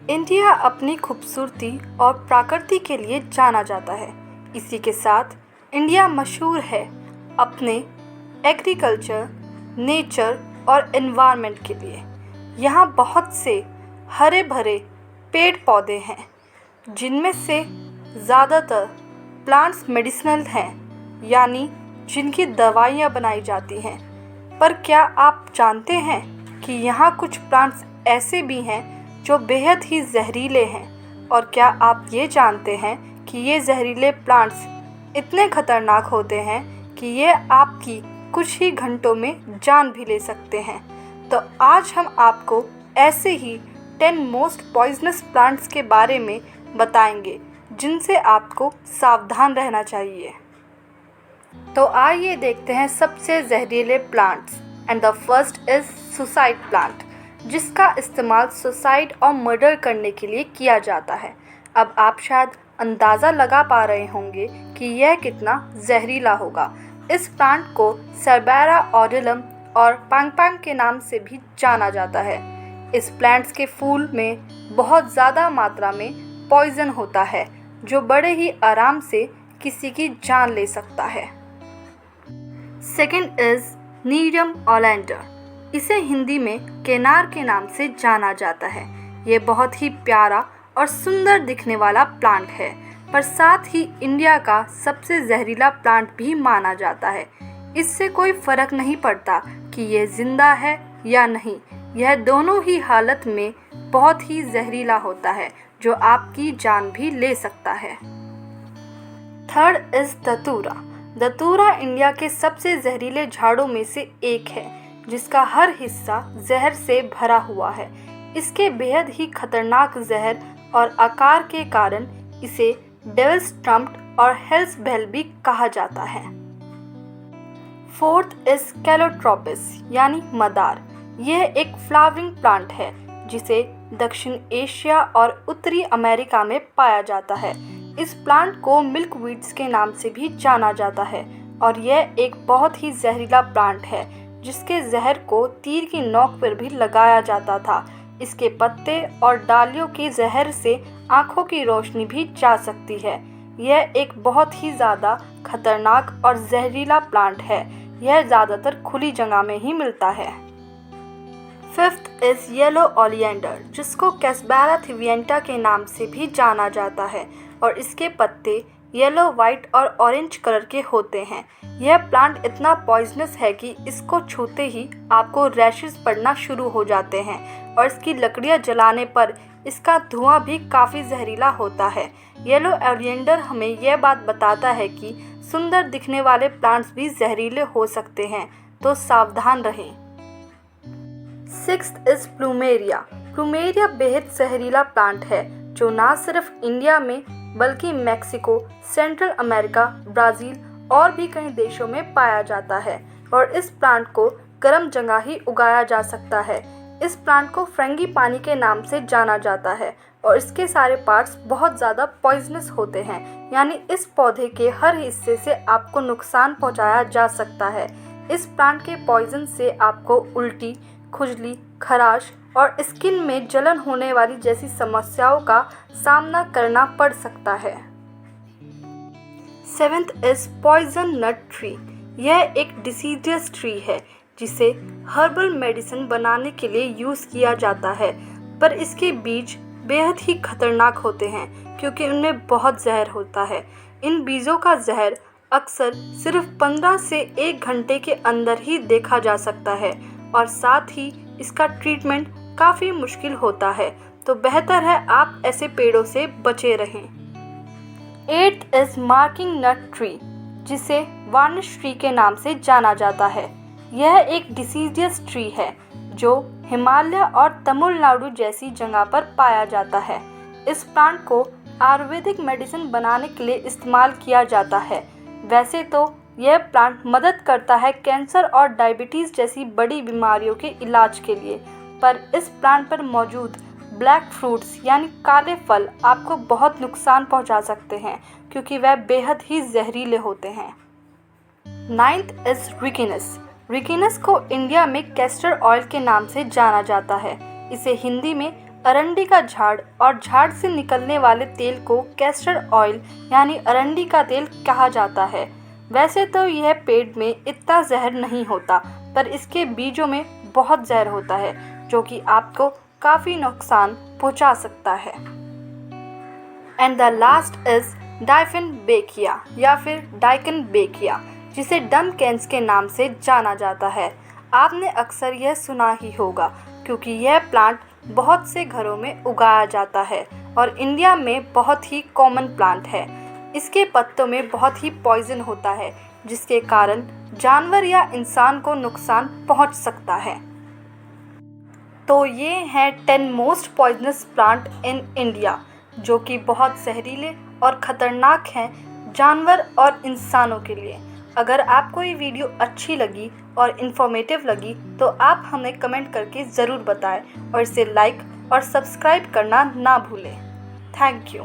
India अपनी खूबसूरती और प्रकृति के लिए जाना जाता है। इसी के साथ इंडिया मशहूर है अपने एग्रीकल्चर, नेचर और एनवायरनमेंट के लिए। यहाँ बहुत से हरे भरे पेड़ पौधे हैं, जिनमें से ज़्यादातर प्लांट्स मेडिसिनल हैं, यानी जिनकी दवाइयाँ बनाई जाती हैं। पर क्या आप जानते हैं कि यहाँ कुछ प्लांट्स ऐसे भी हैं जो बेहद ही जहरीले हैं? और क्या आप ये जानते हैं कि ये जहरीले प्लांट्स इतने खतरनाक होते हैं कि ये आपकी कुछ ही घंटों में जान भी ले सकते हैं? तो आज हम आपको ऐसे ही 10 मोस्ट पॉइजनस प्लांट्स के बारे में बताएंगे, जिनसे आपको सावधान रहना चाहिए। तो आइए देखते हैं सबसे जहरीले plants. And the first is suicide plant, जिसका इस्तेमाल सुसाइड और मर्डर करने के लिए किया जाता है। अब आप शायद अंदाज़ा लगा पा रहे होंगे कि यह कितना जहरीला होगा। इस प्लांट को सर्बेरा ऑरिलम और पांगपांग के नाम से भी जाना जाता है। इस प्लांट्स के फूल में बहुत ज़्यादा मात्रा में पॉइजन होता है, जो बड़े ही आराम से किसी की जान ले सकता है। Second is nerium oleander. इसे हिंदी में केनार के नाम से जाना जाता है। ये बहुत ही प्यारा और सुंदर दिखने वाला प्लांट है, पर साथ ही इंडिया का सबसे जहरीला प्लांट भी माना जाता है। इससे कोई फ़र्क नहीं पड़ता कि ये ज़िंदा है या नहीं, यह दोनों ही हालत में बहुत ही जहरीला होता है, जो आपकी जान भी ले सकता है। थर्ड इज़ धतूरा। धतूरा इंडिया के सबसे जहरीले झाड़ों में से एक है, जिसका हर हिस्सा जहर से भरा हुआ है। इसके बेहद ही खतरनाक जहर और आकार के कारण इसे डेविल्स ट्रम्प और हेल्स बेल भी कहा जाता है। फोर्थ इज कैलोट्रोपिस यानी मदार। यह एक फ्लावरिंग प्लांट है, जिसे दक्षिण एशिया और उत्तरी अमेरिका में पाया जाता है। इस प्लांट को मिल्कवीड्स के नाम से भी जाना जाता है, और यह एक बहुत ही जहरीला प्लांट है, जिसके जहर को तीर की नोक पर भी लगाया जाता था। इसके पत्ते और डालियों की जहर से आँखों की रोशनी भी जा सकती है। यह एक बहुत ही ज़्यादा खतरनाक और जहरीला प्लांट है। यह ज़्यादातर खुली जगह में ही मिलता है। फिफ्थ इज़ येलो ओलिएंडर, जिसको कैस्बेरा थिविएंटा के नाम से भी जाना जाता है, और इसके पत्ते येलो, वाइट और ऑरेंज कलर के होते हैं। यह प्लांट इतना पॉइजनस है कि इसको छूते ही आपको रैशेस पड़ना शुरू हो जाते हैं, और इसकी लकड़ियां जलाने पर इसका धुआं भी काफ़ी जहरीला होता है। येलो ओलिएंडर हमें यह बात बताता है कि सुंदर दिखने वाले प्लांट्स भी जहरीले हो सकते हैं, तो सावधान रहें। Sixth is plumeria. प्लूमेरिया बेहद जहरीला प्लांट है, जो ना सिर्फ इंडिया में बल्कि मेक्सिको, सेंट्रल अमेरिका, ब्राज़ील और भी कई देशों में पाया जाता है, और इस प्लांट को गर्म जगह ही उगाया जा सकता है। इस प्लांट को फ्रेंगीपानी के नाम से जाना जाता है, और इसके सारे पार्ट्स बहुत ज़्यादा पॉइजनस होते हैं, यानी इस पौधे के हर हिस्से से आपको नुकसान पहुंचाया जा सकता है। इस प्लांट के पॉइजन से आपको उल्टी, खुजली, खराश और स्किन में जलन होने वाली जैसी समस्याओं का सामना करना पड़ सकता है। Seventh is poison nut tree. यह एक डिसीडियस ट्री है, जिसे हर्बल मेडिसिन बनाने के लिए यूज़ किया जाता है, पर इसके बीज बेहद ही खतरनाक होते हैं, क्योंकि उनमें बहुत जहर होता है। इन बीजों का जहर अक्सर सिर्फ 15 से 1 घंटे के अंदर ही देखा जा सकता है, और साथ ही इसका ट्रीटमेंट काफ़ी मुश्किल होता है, तो बेहतर है आप ऐसे पेड़ों से बचे रहें। 8th is marking nut tree, जिसे वार्निश ट्री के नाम से जाना जाता है। यह एक डिसीडियस ट्री है, जो हिमालय और तमिलनाडु जैसी जगह पर पाया जाता है। इस प्लांट को आयुर्वेदिक मेडिसिन बनाने के लिए इस्तेमाल किया जाता है। वैसे तो यह प्लांट मदद करता है कैंसर और डायबिटीज़ जैसी बड़ी बीमारियों के इलाज के लिए, पर इस प्लांट पर मौजूद ब्लैक फ्रूट्स यानी काले फल आपको बहुत नुकसान पहुंचा सकते हैं, क्योंकि वह बेहद ही जहरीले होते हैं। 9th is ricinus. रिकिनस को इंडिया में कैस्टर ऑयल के नाम से जाना जाता है। इसे हिंदी में अरंडी का झाड़ और झाड़ से निकलने वाले तेल को कैस्टर ऑयल यानी अरंडी का तेल कहा जाता है। वैसे तो यह पेड़ में इतना जहर नहीं होता, पर इसके बीजों में बहुत जहर होता है जो कि आपको काफ़ी नुकसान पहुंचा सकता है। एंड द लास्ट इज डाइफिनबेकिया या फिर डाइकनबेकिया, जिसे डम्बकेन्स के नाम से जाना जाता है। आपने अक्सर यह सुना ही होगा क्योंकि यह प्लांट बहुत से घरों में उगाया जाता है और इंडिया में बहुत ही कॉमन प्लांट है। इसके पत्तों में बहुत ही पॉइजन होता है जिसके कारण जानवर या इंसान को नुकसान पहुंच सकता है। तो ये हैं 10 most poisonous plant in India जो कि बहुत जहरीले और ख़तरनाक हैं जानवर और इंसानों के लिए। अगर आपको ये वीडियो अच्छी लगी और इन्फॉर्मेटिव लगी तो आप हमें कमेंट करके ज़रूर बताएं और इसे लाइक और सब्सक्राइब करना ना भूलें। Thank you.